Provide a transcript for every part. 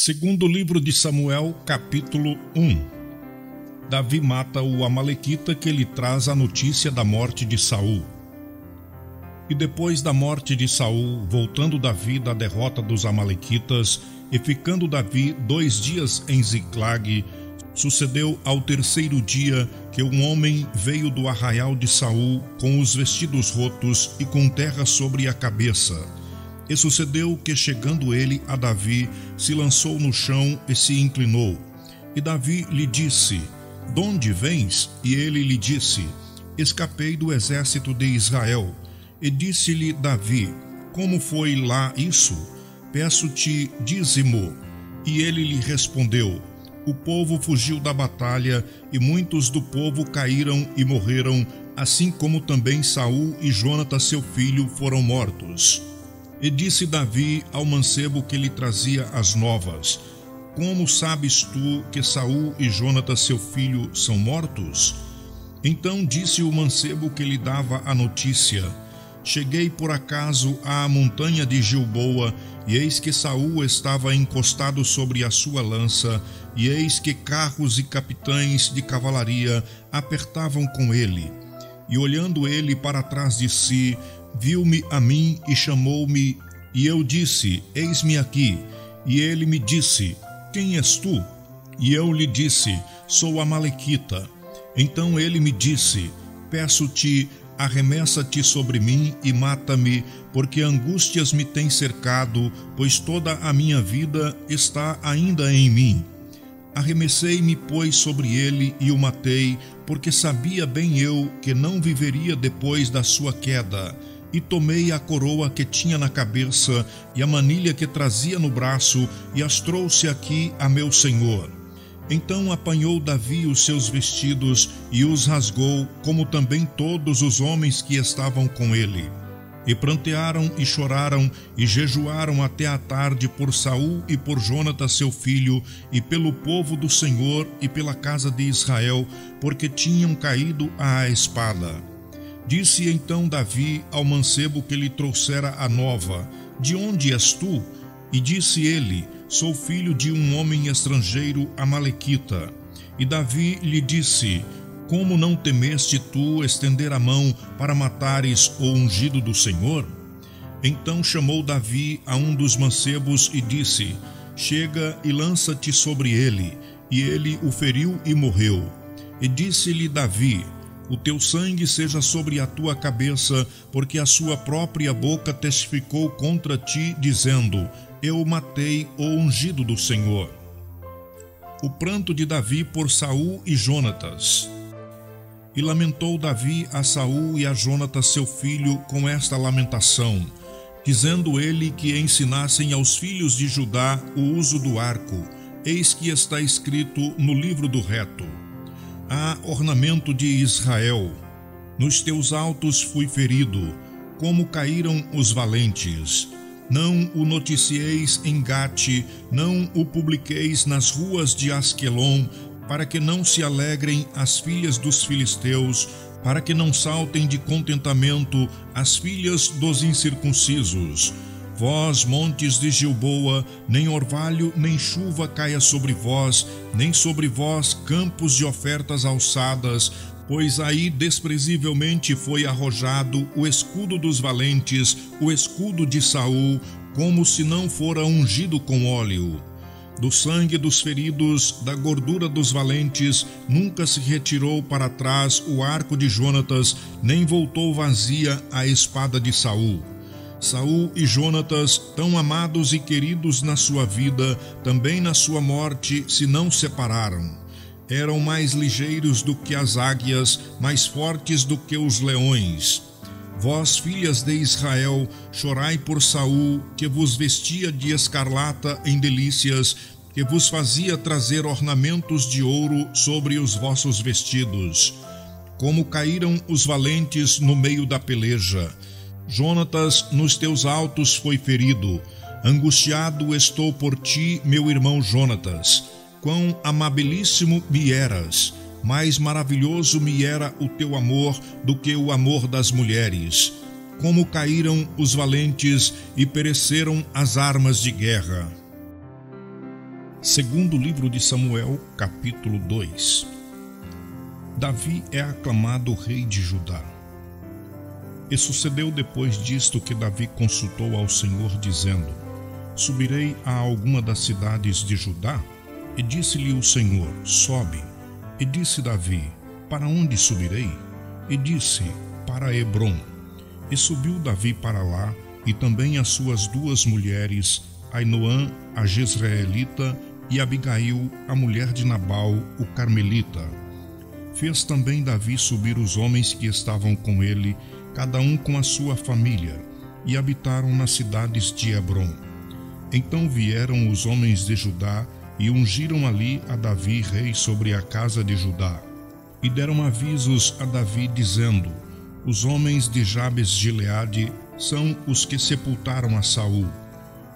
Segundo livro de Samuel, capítulo 1. Davi mata o amalequita que lhe traz a notícia da morte de Saul. E depois da morte de Saul, voltando Davi da derrota dos amalequitas, e ficando Davi 2 dias em Ziclag, sucedeu ao 3º dia que um homem veio do arraial de Saul com os vestidos rotos e com terra sobre a cabeça. E sucedeu que, chegando ele a Davi, se lançou no chão e se inclinou. E Davi lhe disse: "Donde vens?" E ele lhe disse: "Escapei do exército de Israel." E disse-lhe Davi: "Como foi lá isso? Peço-te dízimo." E ele lhe respondeu: "O povo fugiu da batalha, e muitos do povo caíram e morreram, assim como também Saul e Jonatas seu filho foram mortos." E disse Davi ao mancebo que lhe trazia as novas: "Como sabes tu que Saul e Jonatas seu filho são mortos?" Então disse o mancebo que lhe dava a notícia: "Cheguei por acaso à montanha de Gilboa, e eis que Saul estava encostado sobre a sua lança, e eis que carros e capitães de cavalaria apertavam com ele. E olhando ele para trás de si, viu-me a mim e chamou-me, e eu disse: Eis-me aqui. E ele me disse: Quem és tu? E eu lhe disse: Sou amalequita. Então ele me disse: Peço-te, arremessa-te sobre mim e mata-me, porque angústias me têm cercado, pois toda a minha vida está ainda em mim. Arremessei-me, pois, sobre ele e o matei, porque sabia bem eu que não viveria depois da sua queda. E tomei a coroa que tinha na cabeça e a manilha que trazia no braço, e as trouxe aqui a meu senhor." Então apanhou Davi os seus vestidos e os rasgou, como também todos os homens que estavam com ele. E prantearam e choraram e jejuaram até a tarde por Saul e por Jonatas seu filho, e pelo povo do Senhor e pela casa de Israel, porque tinham caído à espada. Disse então Davi ao mancebo que lhe trouxera a nova: "De onde és tu?" E disse ele: "Sou filho de um homem estrangeiro amalequita." E Davi lhe disse: "Como não temeste tu estender a mão para matares o ungido do Senhor?" Então chamou Davi a um dos mancebos e disse: "Chega e lança-te sobre ele." E ele o feriu e morreu. E disse-lhe Davi: "O teu sangue seja sobre a tua cabeça, porque a sua própria boca testificou contra ti, dizendo: Eu matei o ungido do Senhor." O pranto de Davi por Saul e Jonatas. E lamentou Davi a Saul e a Jonatas seu filho com esta lamentação, dizendo ele que ensinassem aos filhos de Judá o uso do arco. Eis que está escrito no livro do reto: "Ah, ornamento de Israel, nos teus altos fui ferido, como caíram os valentes. Não o noticieis em Gate, não o publiqueis nas ruas de Asquelon, para que não se alegrem as filhas dos filisteus, para que não saltem de contentamento as filhas dos incircuncisos. Vós, montes de Gilboa, nem orvalho nem chuva caia sobre vós, nem sobre vós campos de ofertas alçadas, pois aí desprezivelmente foi arrojado o escudo dos valentes, o escudo de Saul, como se não fora ungido com óleo. Do sangue dos feridos, da gordura dos valentes, nunca se retirou para trás o arco de Jonatas, nem voltou vazia a espada de Saul. Saul e Jonatas, tão amados e queridos na sua vida, também na sua morte se não separaram. Eram mais ligeiros do que as águias, mais fortes do que os leões. Vós, filhas de Israel, chorai por Saul, que vos vestia de escarlata em delícias, que vos fazia trazer ornamentos de ouro sobre os vossos vestidos. Como caíram os valentes no meio da peleja. Jonatas, nos teus altos foi ferido. Angustiado estou por ti, meu irmão Jonatas. Quão amabilíssimo me eras! Mais maravilhoso me era o teu amor do que o amor das mulheres. Como caíram os valentes e pereceram as armas de guerra. Segundo livro de Samuel, capítulo 2. Davi é aclamado rei de Judá. E sucedeu depois disto que Davi consultou ao Senhor, dizendo: Subirei a alguma das cidades de Judá? E disse-lhe o Senhor: Sobe. E disse Davi: Para onde subirei? E disse: Para Hebrom. E subiu Davi para lá, e também as suas duas mulheres, Ainoã, a Jezreelita, e Abigail, a mulher de Nabal, o carmelita. Fez também Davi subir os homens que estavam com ele, cada um com a sua família, e habitaram nas cidades de Hebrom. Então vieram os homens de Judá e ungiram ali a Davi rei sobre a casa de Judá. E deram avisos a Davi, dizendo: Os homens de Jabes de Gileade são os que sepultaram a Saul.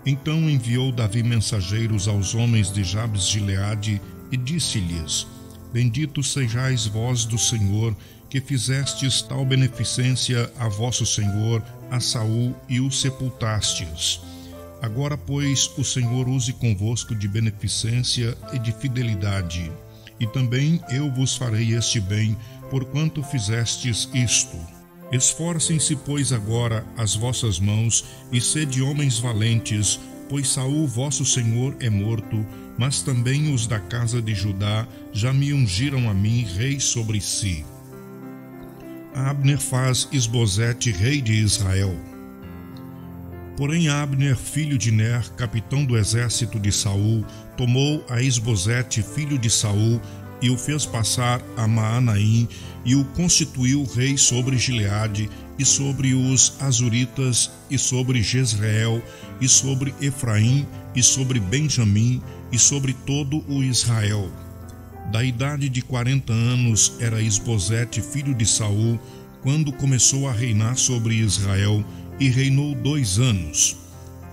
Então enviou Davi mensageiros aos homens de Jabes de Gileade e disse-lhes: Benditos sejais vós do Senhor, que fizestes tal beneficência a vosso senhor, a Saul, e o sepultastes. Agora, pois, o Senhor use convosco de beneficência e de fidelidade, e também eu vos farei este bem, porquanto fizestes isto. Esforcem-se, pois, agora as vossas mãos, e sede homens valentes, pois Saul vosso senhor é morto, mas também os da casa de Judá já me ungiram a mim rei sobre si. Abner faz Isbosete rei de Israel. Porém Abner, filho de Ner, capitão do exército de Saul, tomou a Isbosete, filho de Saul, e o fez passar a Maanaim, e o constituiu rei sobre Gileade, e sobre os Azuritas, e sobre Jezreel, e sobre Efraim, e sobre Benjamim, e sobre todo o Israel. Da idade de 40 anos era Isbosete, filho de Saul, quando começou a reinar sobre Israel, e reinou 2 anos.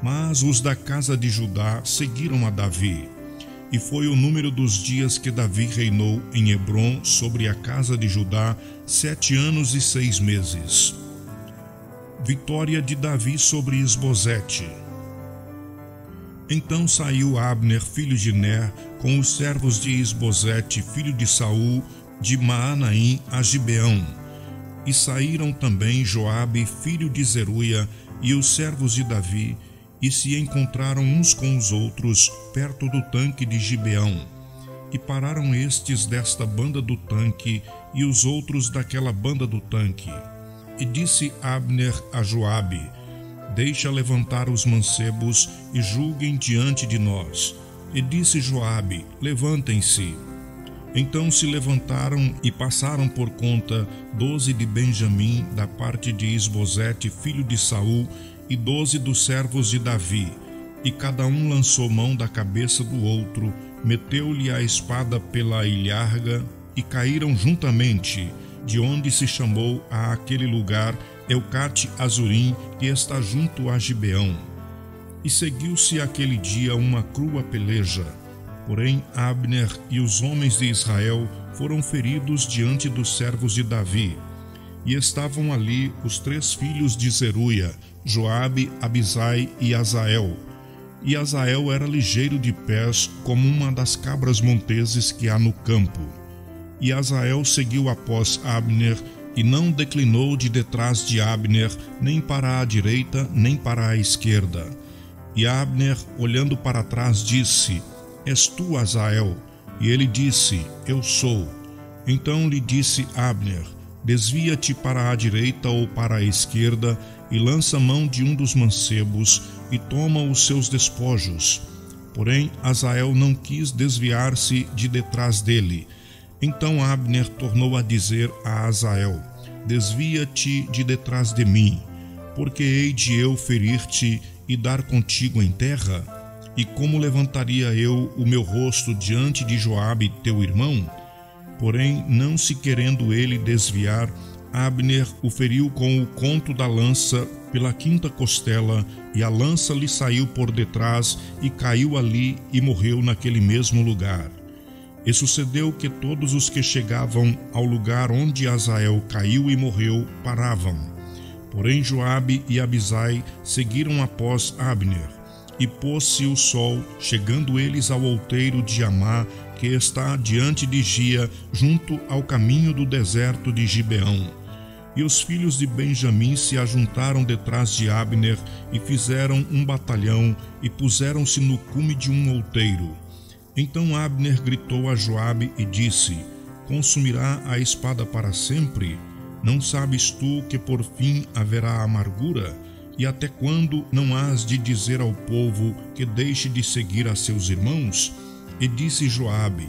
Mas os da casa de Judá seguiram a Davi. E foi o número dos dias que Davi reinou em Hebrom sobre a casa de Judá, 7 anos e 6 meses. Vitória de Davi sobre Isbosete. Então saiu Abner, filho de Ner, com os servos de Isbosete, filho de Saul, de Maanaim a Gibeão. E saíram também Joabe, filho de Zeruia, e os servos de Davi, e se encontraram uns com os outros perto do tanque de Gibeão. E pararam estes desta banda do tanque, e os outros daquela banda do tanque. E disse Abner a Joabe: Deixa levantar os mancebos, e julguem diante de nós. E disse Joabe: Levantem-se. Então se levantaram e passaram por conta 12 de Benjamim, da parte de Isbosete, filho de Saul, e 12 dos servos de Davi, e cada um lançou mão da cabeça do outro, meteu-lhe a espada pela ilharga, e caíram juntamente, de onde se chamou a aquele lugar Eucate Azurim, que está junto a Gibeão. E seguiu-se aquele dia uma crua peleja. Porém Abner e os homens de Israel foram feridos diante dos servos de Davi. E estavam ali os 3 filhos de Zeruia, Joabe, Abisai e Azael. E Azael era ligeiro de pés, como uma das cabras monteses que há no campo. E Azael seguiu após Abner, e não declinou de detrás de Abner, nem para a direita, nem para a esquerda. E Abner, olhando para trás, disse: És tu, Azael? E ele disse: Eu sou. Então lhe disse Abner: Desvia-te para a direita ou para a esquerda, e lança mão de um dos mancebos, e toma os seus despojos. Porém Azael não quis desviar-se de detrás dele. Então Abner tornou a dizer a Azael: Desvia-te de detrás de mim, porque hei de eu ferir-te e dar contigo em terra? E como levantaria eu o meu rosto diante de Joabe, teu irmão? Porém, não se querendo ele desviar, Abner o feriu com o conto da lança pela 5ª costela, e a lança lhe saiu por detrás, e caiu ali, e morreu naquele mesmo lugar. E sucedeu que todos os que chegavam ao lugar onde Azael caiu e morreu, paravam. Porém Joabe e Abisai seguiram após Abner. e pôs-se o sol, chegando eles ao outeiro de Amá, que está diante de Gia, junto ao caminho do deserto de Gibeão. E os filhos de Benjamim se ajuntaram detrás de Abner, e fizeram um batalhão, e puseram-se no cume de um outeiro. Então Abner gritou a Joabe e disse: Consumirá a espada para sempre? Não sabes tu que por fim haverá amargura? E até quando não hás de dizer ao povo que deixe de seguir a seus irmãos? E disse Joabe: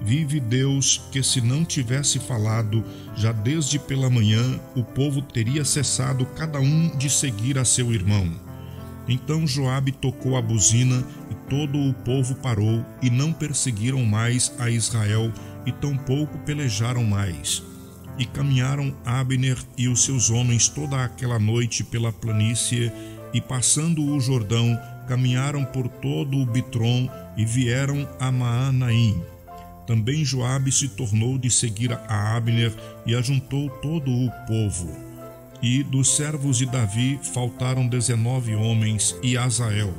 Vive Deus, que se não tivesse falado, já desde pela manhã o povo teria cessado cada um de seguir a seu irmão. Então Joabe tocou a buzina, e todo o povo parou, e não perseguiram mais a Israel, e tampouco pelejaram mais. E caminharam Abner e os seus homens toda aquela noite pela planície, e passando o Jordão, caminharam por todo o Bitrom, e vieram a Maanaim. Também Joabe se tornou de seguir a Abner, e ajuntou todo o povo. E dos servos de Davi faltaram 19 homens e Azael.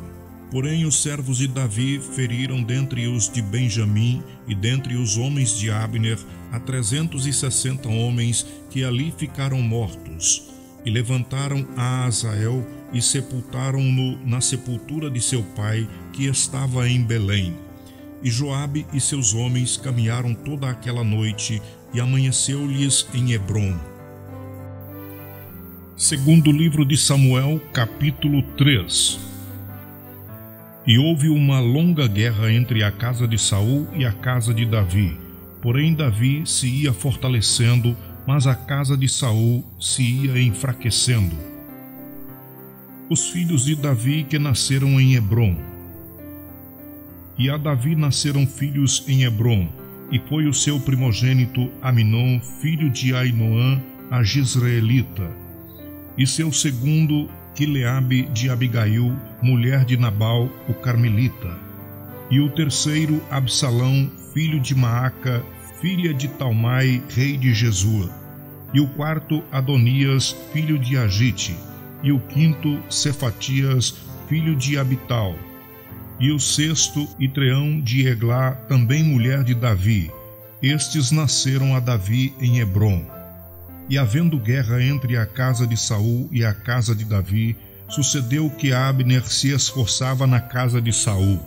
Porém os servos de Davi feriram dentre os de Benjamim e dentre os homens de Abner a 360 homens que ali ficaram mortos. E levantaram a Azael e sepultaram-no na sepultura de seu pai, que estava em Belém. E Joabe e seus homens caminharam toda aquela noite, e amanheceu-lhes em Hebrom. Segundo livro de Samuel, capítulo 3. E houve uma longa guerra entre a casa de Saul e a casa de Davi. Porém Davi se ia fortalecendo, mas a casa de Saul se ia enfraquecendo. Os filhos de Davi que nasceram em Hebrom. E a Davi nasceram filhos em Hebrom, e foi o seu primogênito Aminon, filho de Ainoã, a Jizreelita, e seu segundo Quileabe de Abigail, mulher de Nabal, o Carmelita, e o terceiro Absalão, filho de Maaca, filha de Talmai, rei de Jesua, e o quarto Adonias, filho de Agite, e o quinto Cefatias, filho de Abital, e o sexto Itreão de Eglá, também mulher de Davi. Estes nasceram a Davi em Hebrom. E havendo guerra entre a casa de Saul e a casa de Davi, sucedeu que Abner se esforçava na casa de Saul.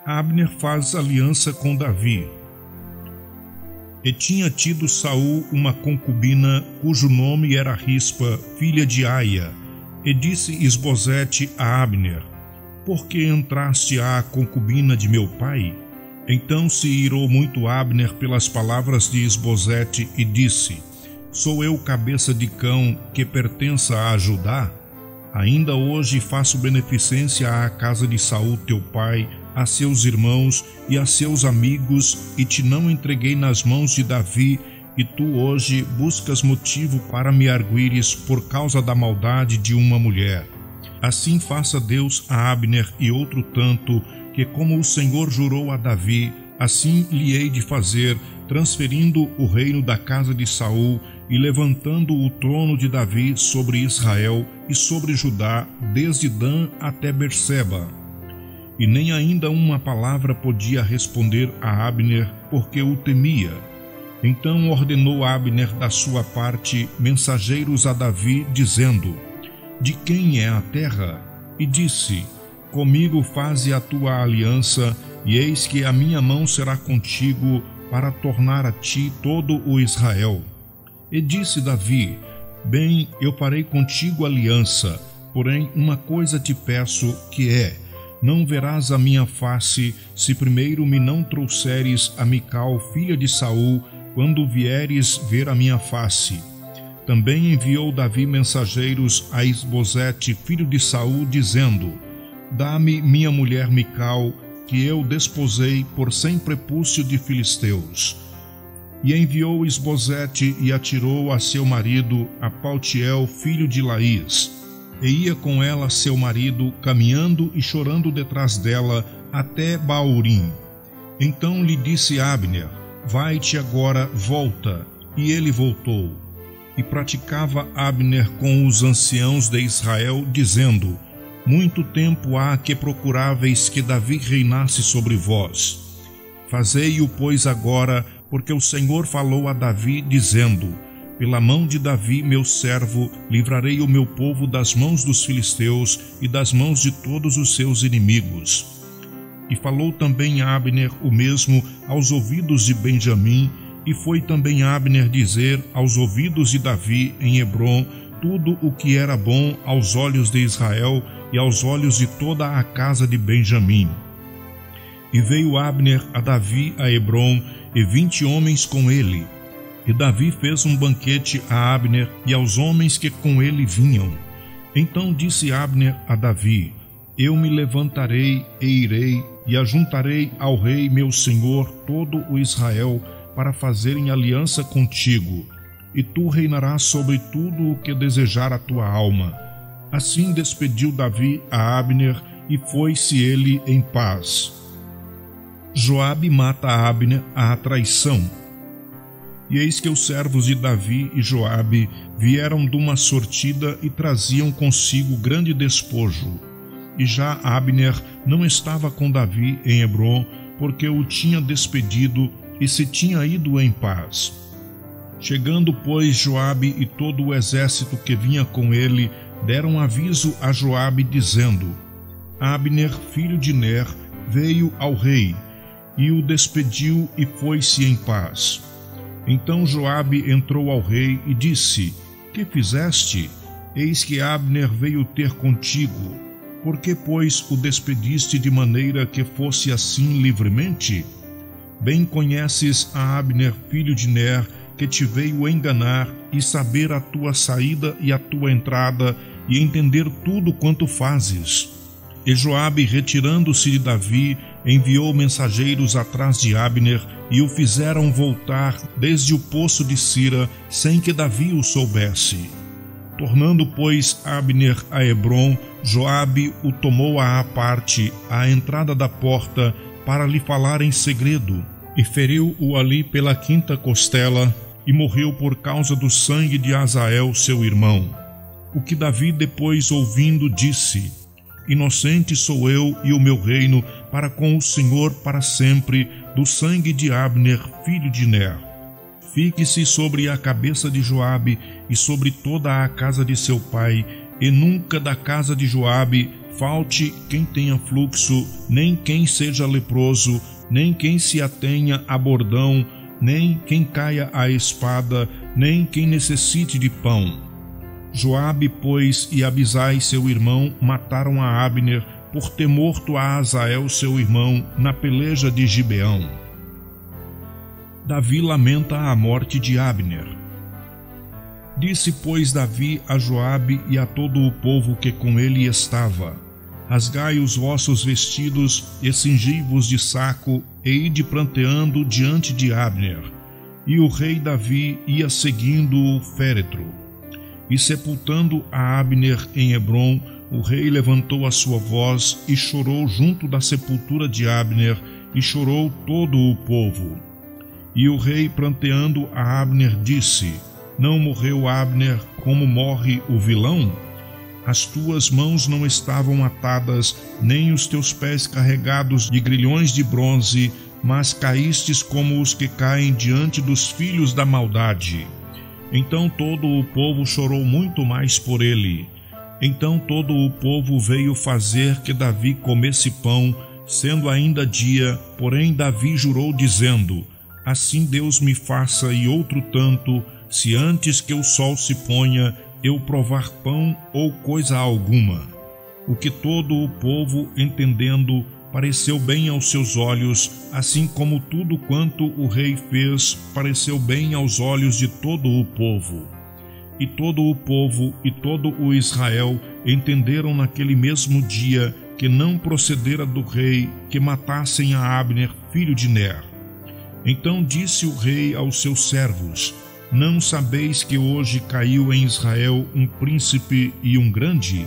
Abner faz aliança com Davi. E tinha tido Saul uma concubina, cujo nome era Rispa, filha de Aia. E disse Isbosete a Abner: Por que entraste à concubina de meu pai? Então se irou muito Abner pelas palavras de Isbosete e disse: Sou eu cabeça de cão que pertença a Judá? Ainda hoje faço beneficência à casa de Saul teu pai, a seus irmãos e a seus amigos, e te não entreguei nas mãos de Davi, e tu hoje buscas motivo para me arguires por causa da maldade de uma mulher. Assim faça Deus a Abner e outro tanto, que como o Senhor jurou a Davi, assim lhe hei de fazer, transferindo o reino da casa de Saul e levantando o trono de Davi sobre Israel e sobre Judá, desde Dan até Berseba. E nem ainda uma palavra podia responder a Abner, porque o temia. Então ordenou Abner da sua parte mensageiros a Davi, dizendo: De quem é a terra? E disse: Comigo faze a tua aliança, e eis que a minha mão será contigo, para tornar a ti todo o Israel. E disse Davi: Bem, eu farei contigo aliança, porém uma coisa te peço, que é: não verás a minha face, se primeiro me não trouxeres a Mical, filha de Saul, quando vieres ver a minha face. Também enviou Davi mensageiros a Isbosete, filho de Saul, dizendo: Dá-me minha mulher Mical, que eu desposei por 100 prepúcio de filisteus. E enviou Isbosete e atirou a seu marido, a Paltiel, filho de Laís. E ia com ela seu marido, caminhando e chorando detrás dela, até Baurim. Então lhe disse Abner: Vai-te agora, volta. E ele voltou. E praticava Abner com os anciãos de Israel, dizendo: muito tempo há que procuráveis que Davi reinasse sobre vós. Fazei-o, pois, agora, porque o Senhor falou a Davi, dizendo: pela mão de Davi, meu servo, livrarei o meu povo das mãos dos filisteus e das mãos de todos os seus inimigos. E falou também Abner o mesmo aos ouvidos de Benjamim, e foi também Abner dizer aos ouvidos de Davi em Hebrom tudo o que era bom aos olhos de Israel e aos olhos de toda a casa de Benjamim. E veio Abner a Davi a Hebrom, e 20 homens com ele. E Davi fez um banquete a Abner e aos homens que com ele vinham. Então disse Abner a Davi: eu me levantarei e irei, e ajuntarei ao rei meu senhor todo o Israel, para fazerem aliança contigo, e tu reinarás sobre tudo o que desejar a tua alma. Assim despediu Davi a Abner, e foi-se ele em paz. Joabe mata a Abner à traição. E eis que os servos de Davi e Joabe vieram de uma sortida e traziam consigo grande despojo. E já Abner não estava com Davi em Hebrom, porque o tinha despedido e se tinha ido em paz. Chegando, pois, Joabe e todo o exército que vinha com ele, deram aviso a Joabe, dizendo: Abner, filho de Ner, veio ao rei, e o despediu e foi-se em paz. Então Joabe entrou ao rei e disse: que fizeste? Eis que Abner veio ter contigo. Por que, pois, o despediste de maneira que fosse assim livremente? Bem conheces a Abner, filho de Ner, que te veio enganar e saber a tua saída e a tua entrada e entender tudo quanto fazes. E Joabe, retirando-se de Davi, enviou mensageiros atrás de Abner e o fizeram voltar desde o poço de Sira, sem que Davi o soubesse. Tornando, pois, Abner a Hebrom, Joabe o tomou à parte, à entrada da porta, para lhe falar em segredo, e feriu-o ali pela 5ª costela, e morreu por causa do sangue de Azael, seu irmão. O que Davi, depois ouvindo, disse: inocente sou eu e o meu reino para com o Senhor para sempre, do sangue de Abner, filho de Ner. Fique-se sobre a cabeça de Joabe e sobre toda a casa de seu pai, e nunca da casa de Joabe falte quem tenha fluxo, nem quem seja leproso, nem quem se atenha a bordão, nem quem caia à espada, nem quem necessite de pão. Joabe, pois, e Abisai, seu irmão, mataram a Abner, por ter morto a Azael, seu irmão, na peleja de Gibeão. Davi lamenta a morte de Abner. Disse, pois, Davi a Joabe e a todo o povo que com ele estava: rasgai os vossos vestidos e cingi-vos de saco, e ide pranteando diante de Abner. E o rei Davi ia seguindo-o féretro. E sepultando a Abner em Hebrom, o rei levantou a sua voz e chorou junto da sepultura de Abner, e chorou todo o povo. E o rei, pranteando a Abner, disse: não morreu Abner como morre o vilão? As tuas mãos não estavam atadas, nem os teus pés carregados de grilhões de bronze, mas caístes como os que caem diante dos filhos da maldade. Então todo o povo chorou muito mais por ele. Então todo o povo veio fazer que Davi comesse pão, sendo ainda dia, porém Davi jurou, dizendo: assim Deus me faça e outro tanto, se antes que o sol se ponha, eu provar pão ou coisa alguma. O que todo o povo, entendendo, pareceu bem aos seus olhos, assim como tudo quanto o rei fez pareceu bem aos olhos de todo o povo. E todo o povo e todo o Israel entenderam naquele mesmo dia que não procedera do rei que matassem a Abner, filho de Ner. Então disse o rei aos seus servos: não sabeis que hoje caiu em Israel um príncipe e um grande?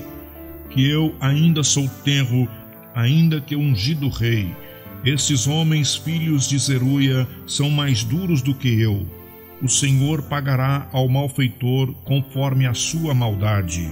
Que eu ainda sou tenro, ainda que ungido rei. Estes homens, filhos de Zeruia, são mais duros do que eu. O Senhor pagará ao malfeitor conforme a sua maldade.